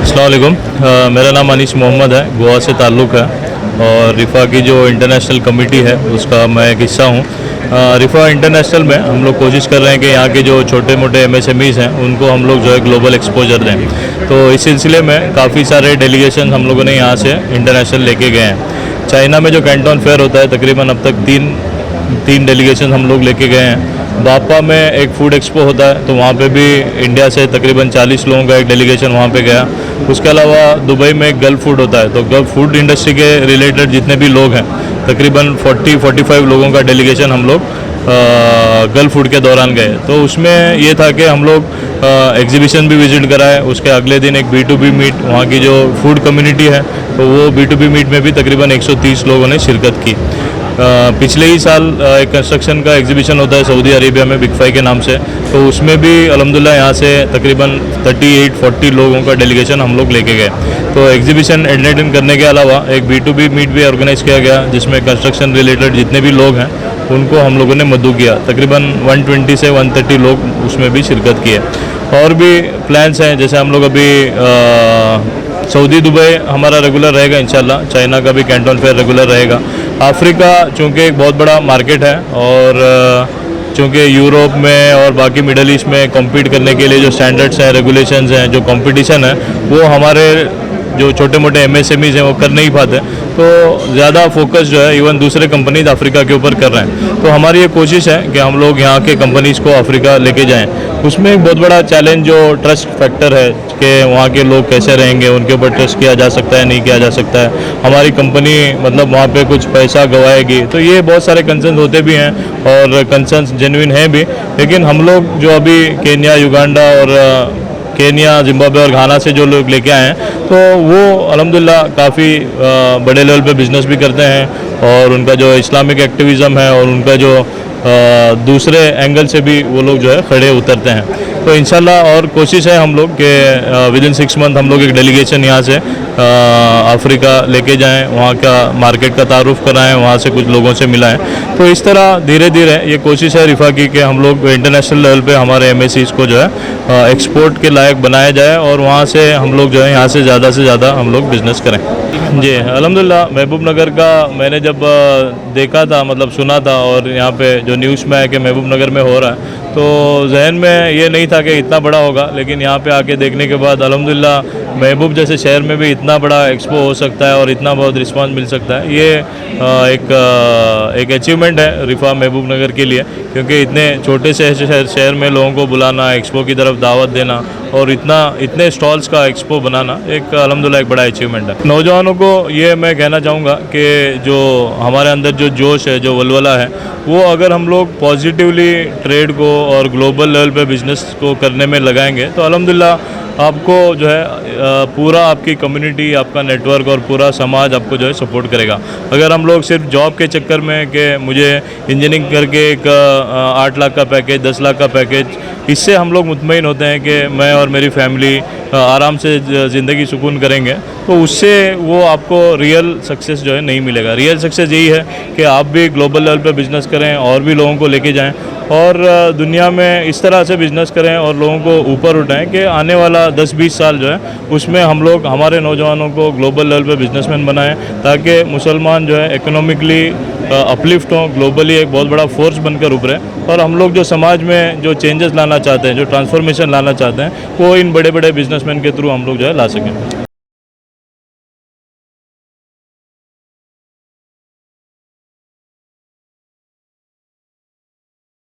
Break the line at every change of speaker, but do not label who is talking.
अस्सलाम वालेकुम। मेरा नाम अनीस मोहम्मद है, गोवा से ताल्लुक़ है और रिफ़ा की जो इंटरनेशनल कमेटी है उसका मैं एक हिस्सा हूँ। रिफ़ा इंटरनेशनल में हम लोग कोशिश कर रहे हैं कि यहाँ के जो छोटे मोटे एमएसएमईज़ हैं उनको हम लोग जो है ग्लोबल एक्सपोजर दें। तो इस सिलसिले में काफ़ी सारे डेलीगेशन हम लोगों ने यहाँ से इंटरनेशनल लेके गए हैं। चाइना में जो कैंटन फेयर होता है तकरीबन अब तक तीन डेलीगेशन हम लोग लेके गए हैं। बापा में एक फूड एक्सपो होता है तो वहाँ पे भी इंडिया से तकरीबन 40 लोगों का एक डेलीगेशन वहाँ पे गया। उसके अलावा दुबई में एक गल्फ फूड होता है तो गल्फ फूड इंडस्ट्री के रिलेटेड जितने भी लोग हैं तकरीबन 40-45 लोगों का डेलीगेशन हम लोग गल्फ फूड के दौरान गए। तो उसमें ये था कि हम लोग एग्जीबिशन भी विज़िट कराए। उसके अगले दिन एक B2B मीट, वहाँ की जो फूड कम्युनिटी है तो वो B2B मीट में भी तकरीबन 130 लोगों ने शिरकत की। पिछले ही साल एक कंस्ट्रक्शन का एग्जीबिशन होता है सऊदी अरेबिया में बिग 5 के नाम से, तो उसमें भी अल्हम्दुलिल्लाह यहाँ से तकरीबन 38-40 लोगों का डेलीगेशन हम लोग लेके गए। तो एग्जीबिशन अटेंड करने के अलावा एक B2B मीट भी ऑर्गेनाइज़ किया गया जिसमें कंस्ट्रक्शन रिलेटेड जितने भी लोग हैं उनको हम लोगों ने मदऊ किया। तकरीबन 120 से 130 लोग उसमें भी शिरकत किए। और भी प्लान्स हैं, जैसे हम लोग अभी सऊदी दुबई हमारा रेगुलर रहेगा इंशाल्लाह, चाइना का भी कैंटन फेयर रेगुलर रहेगा। अफ्रीका चूँकि एक बहुत बड़ा मार्केट है और चूँकि यूरोप में और बाकी मिडल ईस्ट में कॉम्पीट करने के लिए जो स्टैंडर्ड्स हैं, रेगुलेशंस हैं, जो कंपटीशन है वो हमारे जो छोटे मोटे एमएसएमईज़ हैं वो कर नहीं पाते, तो ज़्यादा फोकस जो है इवन दूसरे कंपनीज अफ्रीका के ऊपर कर रहे हैं। तो हमारी ये कोशिश है कि हम लोग यहाँ के कंपनीज़ को अफ्रीका लेके जाएं। उसमें एक बहुत बड़ा चैलेंज जो ट्रस्ट फैक्टर है कि वहाँ के लोग कैसे रहेंगे, उनके ऊपर ट्रस्ट किया जा सकता है नहीं किया जा सकता है, हमारी कंपनी मतलब वहाँ पे कुछ पैसा गंवाएगी, तो ये बहुत सारे कंसर्न होते भी हैं और कंसर्न जेन्युइन हैं भी। लेकिन हम लोग जो अभी केन्या, युगांडा और केन्या, जिम्बाब्वे और घाना से जो लोग लेके आए हैं तो वो अल्हम्दुलिल्लाह काफ़ी बड़े लेवल पे बिज़नेस भी करते हैं और उनका जो इस्लामिक एक्टिविज़म है और उनका जो दूसरे एंगल से भी वो लोग जो है खड़े उतरते हैं। तो इंशाल्लाह और कोशिश है हम लोग कि विदिन 6 मंथ हम लोग एक डेलीगेशन यहाँ से अफ्रीका लेके जाएं, वहाँ का मार्केट का तारुफ कराएं, वहाँ से कुछ लोगों से मिलाएं। तो इस तरह धीरे धीरे ये कोशिश है रिफ़ा की कि हम लोग इंटरनेशनल लेवल पे हमारे एमएससीज़ को जो है एक्सपोर्ट के लायक बनाया जाए और वहाँ से हम लोग जो है यहाँ से ज़्यादा हम लोग बिज़नेस करें। जी अल्हम्दुलिल्लाह, महबूब नगर का मैंने जब देखा था, मतलब सुना था और यहाँ पे जो न्यूज़ में है कि महबूब नगर में हो रहा है, तो जहन में ये नहीं था कि इतना बड़ा होगा, लेकिन यहाँ पे आके देखने के बाद अल्हम्दुलिल्लाह महबूब जैसे शहर में भी इतना बड़ा एक्सपो हो सकता है और इतना बहुत रिस्पांस मिल सकता है। ये एक अचीवमेंट है रिफ़ा महबूब नगर के लिए, क्योंकि इतने छोटे से शहर में लोगों को बुलाना, एक्सपो की तरफ दावत देना और इतने स्टॉल्स का एक्सपो बनाना एक अल्हम्दुलिल्लाह एक बड़ा अचीवमेंट है। नौजवानों को ये मैं कहना चाहूँगा कि जो हमारे अंदर जो जोश है, जो वलवला है, वो अगर हम लोग पॉजिटिवली ट्रेड को और ग्लोबल लेवल पे बिज़नेस को करने में लगाएंगे तो अल्हम्दुलिल्लाह आपको जो है पूरा आपकी कम्युनिटी, आपका नेटवर्क और पूरा समाज आपको जो है सपोर्ट करेगा। अगर हम लोग सिर्फ जॉब के चक्कर में कि मुझे इंजीनियरिंग करके एक 8 लाख का पैकेज, 10 लाख का पैकेज, इससे हम लोग मुतमईन होते हैं कि मैं और मेरी फैमिली आराम से ज़िंदगी सुकून करेंगे, तो उससे वो आपको रियल सक्सेस जो है नहीं मिलेगा। रियल सक्सेस यही है कि आप भी ग्लोबल लेवल पे बिज़नेस करें और भी लोगों को लेके जाएं और दुनिया में इस तरह से बिज़नेस करें और लोगों को ऊपर उठाएं कि आने वाला 10-20 साल जो है उसमें हम लोग हमारे नौजवानों को ग्लोबल लेवल पे बिजनेसमैन बनाएं, ताकि मुसलमान जो है इकोनॉमिकली अपलिफ्ट हों, ग्लोबली एक बहुत बड़ा फोर्स बनकर उभरें और हम लोग जो समाज में जो चेंजेस लाना चाहते हैं, जो ट्रांसफॉर्मेशन लाना चाहते हैं, वो इन बड़े बड़े बिजनेसमैन के थ्रू हम लोग जो है ला सकें।